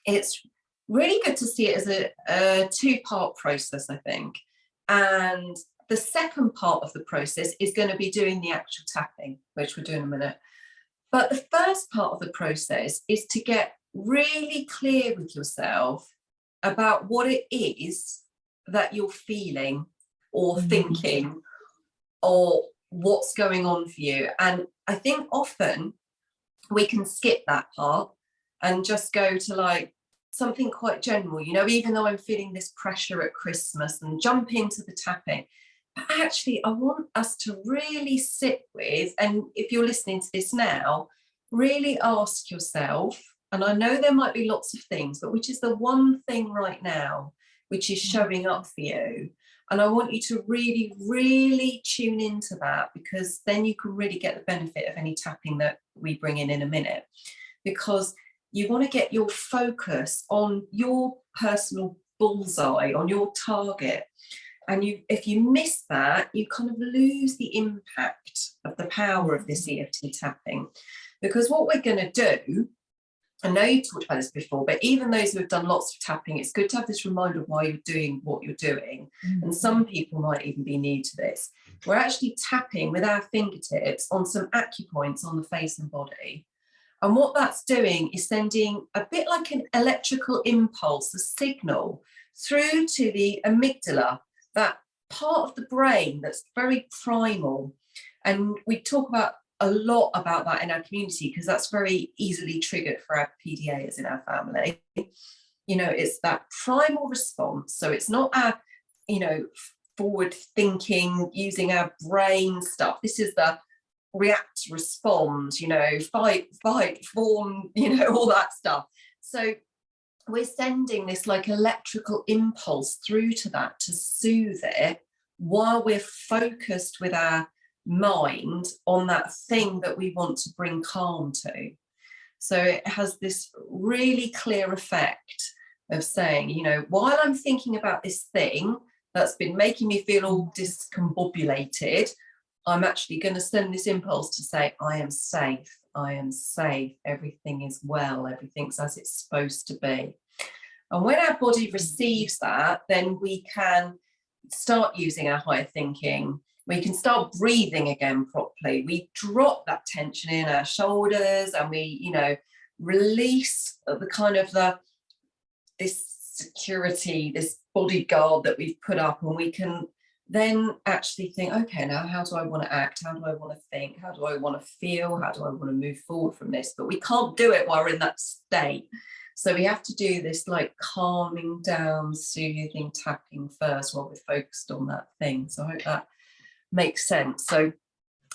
it's really good to see it as a two-part process, I think. And the second part of the process is going to be doing the actual tapping, which we'll do in a minute. But the first part of the process is to get really clear with yourself about what it is that you're feeling or thinking, or what's going on for you. And I think often we can skip that part and just go to like something quite general, you know, even though I'm feeling this pressure at Christmas, and jump into the tapping. But actually, I want us to really sit with, and if you're listening to this now, really ask yourself, and I know there might be lots of things, but which is the one thing right now which is showing up for you? And I want you to really, really tune into that, because then you can really get the benefit of any tapping that we bring in a minute. Because you want to get your focus on your personal bullseye, on your target. And if you miss that, you kind of lose the impact of the power of this EFT tapping. Because what we're going to do, I know you talked about this before, but even those who have done lots of tapping, it's good to have this reminder of why you're doing what you're doing. And some people might even be new to this. We're actually tapping with our fingertips on some acupoints on the face and body. And what that's doing is sending a bit like an electrical impulse, a signal, through to the amygdala, that part of the brain that's very primal. And we talk about a lot about that in our community, because that's very easily triggered for our PDAs in our family. You know, it's that primal response. So it's not our, you know, forward thinking, using our brain stuff. This is the react, respond, you know, fight, fawn, you know, all that stuff. So we're sending this like electrical impulse through to that to soothe it, while we're focused with our mind on that thing that we want to bring calm to. So it has this really clear effect of saying, you know, while I'm thinking about this thing that's been making me feel all discombobulated, I'm actually going to send this impulse to say, I am safe, everything is well, everything's as it's supposed to be. And when our body receives that, then we can start using our higher thinking. We can start breathing again properly. We drop that tension in our shoulders, and we, you know, release the kind of this security, this bodyguard that we've put up, and we can then actually think, okay, now how do I want to act? How do I want to think? How do I want to feel? How do I want to move forward from this? But we can't do it while we're in that state. So we have to do this like calming down, soothing tapping first while we're focused on that thing. So I hope that makes sense. So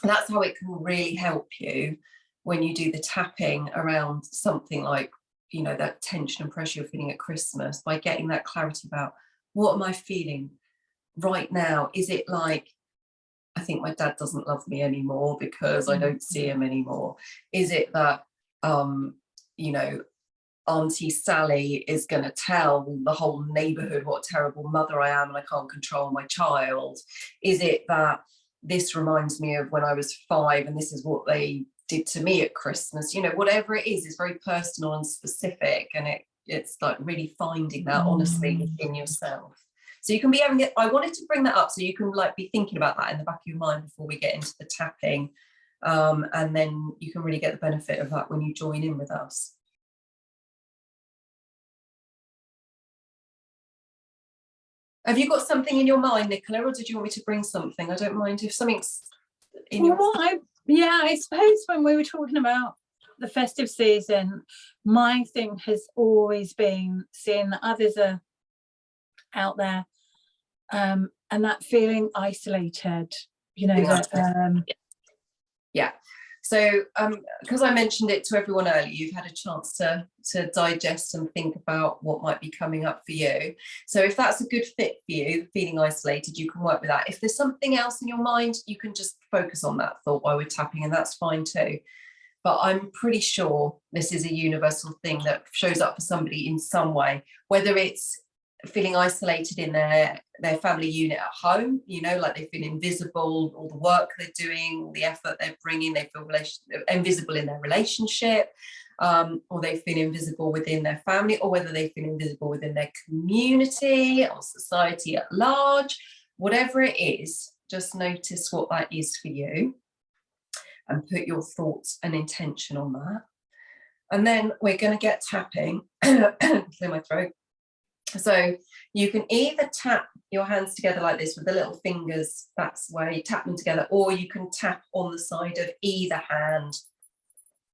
that's how it can really help you when you do the tapping around something like, you know, that tension and pressure you're feeling at Christmas, by getting that clarity about, what am I feeling right now? Is it like, I think my dad doesn't love me anymore because I don't see him anymore? Is it that, you know, Auntie Sally is going to tell the whole neighbourhood what a terrible mother I am and I can't control my child? Is it that this reminds me of when I was 5 and this is what they did to me at Christmas? You know, whatever it is very personal and specific, and it's like really finding that honestly within yourself. So you can be having it. I wanted to bring that up so you can like be thinking about that in the back of your mind before we get into the tapping, and then you can really get the benefit of that when you join in with us. Have you got something in your mind, Nicola, or did you want me to bring something? I don't mind if something's in your... Yeah, I suppose when we were talking about the festive season, my thing has always been seeing that others are out there, and that feeling isolated, you know, that yeah. So because I mentioned it to everyone earlier, you've had a chance to digest and think about what might be coming up for you. So if that's a good fit for you, feeling isolated, you can work with that. If there's something else in your mind, you can just focus on that thought while we're tapping, and that's fine too. But I'm pretty sure this is a universal thing that shows up for somebody in some way, whether it's feeling isolated in their family unit at home, you know, like they feel invisible, all the work they're doing, all the effort they're bringing, they feel invisible in their relationship. or they feel invisible within their family, or whether they feel invisible within their community or society at large, whatever it is, just notice what that is for you and put your thoughts and intention on that. And then we're going to get tapping. Clear my throat. So you can either tap your hands together like this with the little fingers, that's where you tap them together, or you can tap on the side of either hand.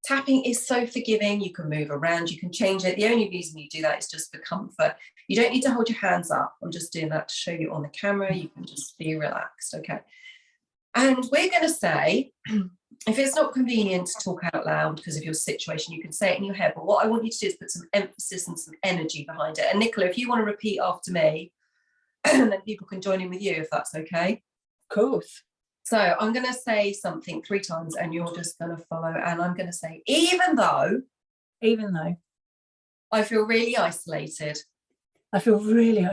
Tapping is so forgiving. You can move around, you can change it. The only reason you do that is just for comfort. You don't need to hold your hands up. I'm just doing that to show you on the camera. You can just be relaxed, okay? And we're going to say, if it's not convenient to talk out loud because of your situation, you can say it in your head. But what I want you to do is put some emphasis and some energy behind it. And Nicola, if you want to repeat after me, then people can join in with you, if that's okay. Of course. So I'm going to say something 3 times and you're just going to follow. And I'm going to say, even though I feel really isolated, I completely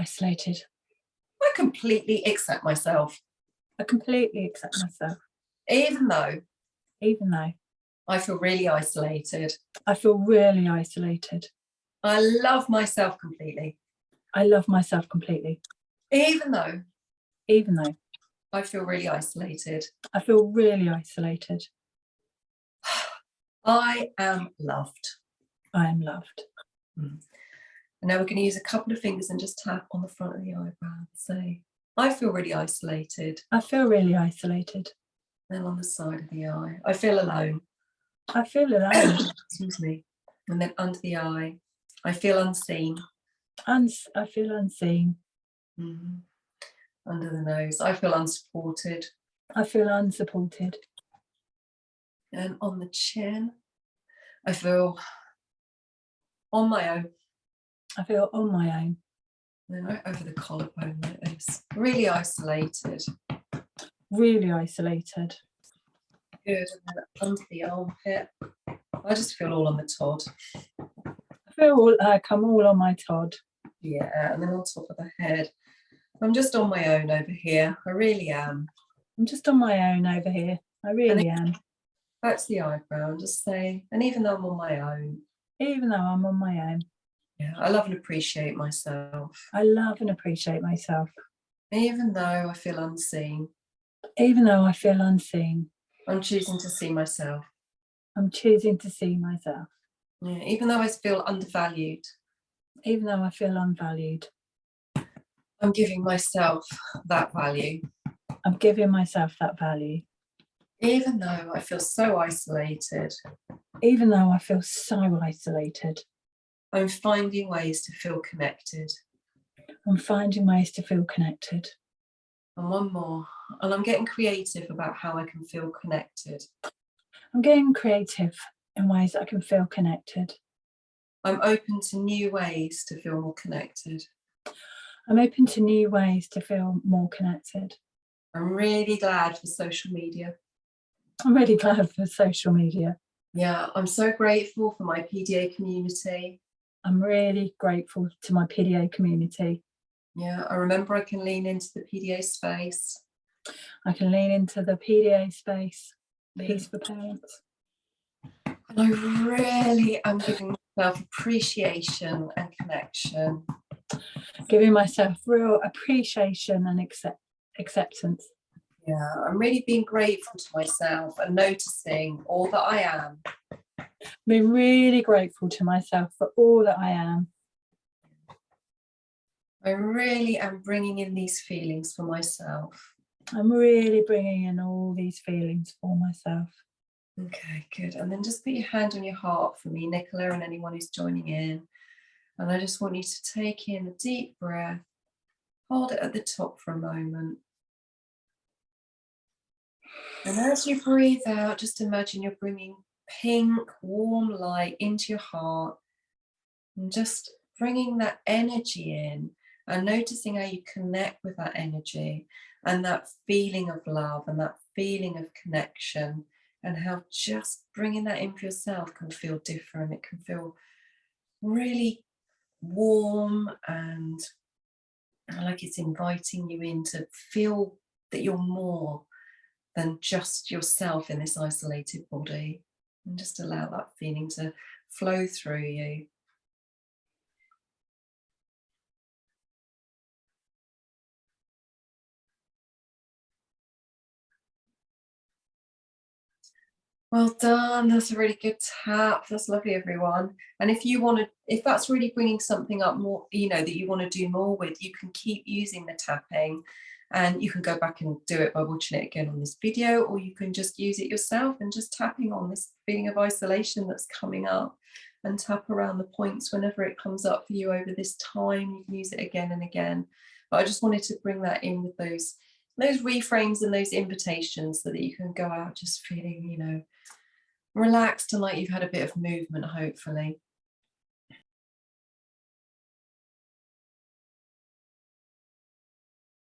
accept myself. I completely accept myself. Even though I feel really isolated, I feel really isolated. I love myself completely. Even though I feel really isolated, I am loved. And now we're going to use a couple of fingers and just tap on the front of the eyebrow and say, I feel really isolated. Then on the side of the eye, I feel alone. Excuse me. And then under the eye, I feel unseen. I feel unseen. Under the nose, I feel unsupported. And on the chin, I feel on my own. And then right over the collarbone like this. Really isolated. Good. And then under the armpit, I just feel all on the Todd. I feel like I'm all on my Todd. Yeah, and then on top of the head, I'm just on my own over here. I really am. I'm just on my own over here. I really am. That's the eyebrow. Just say, and even though I'm on my own. Yeah, I love and appreciate myself. Even though I feel unseen. I'm choosing to see myself. Yeah, even though I feel undervalued. I'm giving myself that value. Even though I feel so isolated. I'm finding ways to feel connected. And one more. And I'm getting creative about how I can feel connected. I'm open to new ways to feel more connected. I'm really glad for social media. Yeah, I'm so grateful for my PDA community. Yeah, I remember I can lean into the PDA space. Peace for Parents. And I really am giving myself appreciation and connection. Giving myself real appreciation and acceptance. Yeah, I'm really being grateful to myself and noticing all that I am. Being really grateful to myself for all that I am. I really am bringing in these feelings for myself. I'm really bringing in all these feelings for myself. Okay, good. And then just put your hand on your heart for me, Nicola, and anyone who's joining in. And I just want you to take in a deep breath. Hold it at the top for a moment. And as you breathe out, just imagine you're bringing pink, warm light into your heart. And just bringing that energy in and noticing how you connect with that energy and that feeling of love and that feeling of connection, and how just bringing that in for yourself can feel different. It can feel really warm and like it's inviting you in to feel that you're more than just yourself in this isolated body. And just allow that feeling to flow through you. Well done. That's a really good tap. That's lovely, everyone. And if you want to, if that's really bringing something up more, you know, that you want to do more with, you can keep using the tapping, and you can go back and do it by watching it again on this video, or you can just use it yourself and just tapping on this feeling of isolation that's coming up, and tap around the points whenever it comes up for you over this time. You can use it again and again. But I just wanted to bring that in with those reframes and those invitations, so that you can go out just feeling, you know, relaxed and like you've had a bit of movement, hopefully.